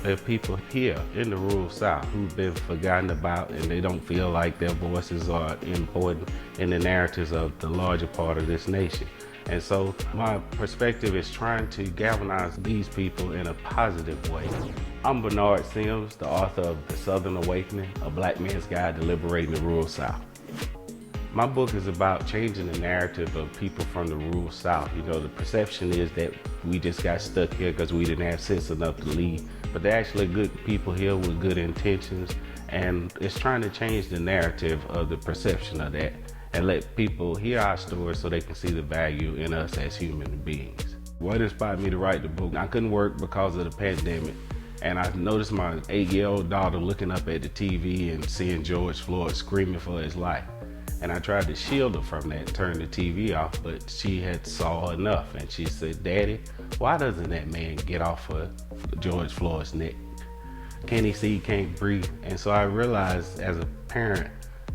There are people here in the rural South who've been forgotten about, and they don't feel like their voices are important in the narratives of the larger part of this nation. And so my perspective is trying to galvanize these people in a positive way. I'm Barnard Sims, the author of The Southern Awakening, A Black Man's Guide to Liberating the Rural South. My book is about changing the narrative of people from the rural South. You know, the perception is that we just got stuck here because we didn't have sense enough to leave. But they're actually good people here with good intentions. And it's trying to change the narrative of the perception of that and let people hear our stories so they can see the value in us as human beings. What inspired me to write the book? I couldn't work because of the pandemic. And I noticed my 8-year-old daughter looking up at the TV and seeing George Floyd screaming for his life. And I tried to shield her from that, turn the TV off, but she had saw enough. And she said, "Daddy, why doesn't that man get off of George Floyd's neck? Can he see he can't breathe?" And so I realized as a parent,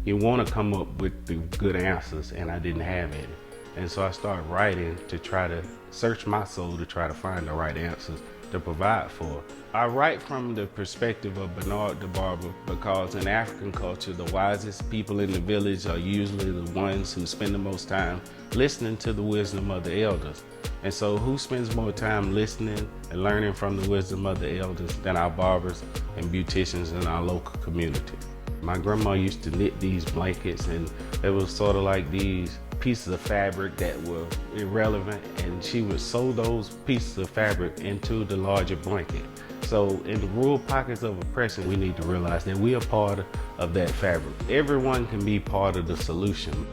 you want to come up with the good answers, and I didn't have any. And so I started writing to try to search my soul to try to find the right answers to provide for. I write from the perspective of Barnard the Barber because in African culture, the wisest people in the village are usually the ones who spend the most time listening to the wisdom of the elders. And so who spends more time listening and learning from the wisdom of the elders than our barbers and beauticians in our local community? My grandma used to knit these blankets, and it was sort of like these pieces of fabric that were irrelevant, and she would sew those pieces of fabric into the larger blanket. So in the rural pockets of oppression, we need to realize that we are part of that fabric. Everyone can be part of the solution.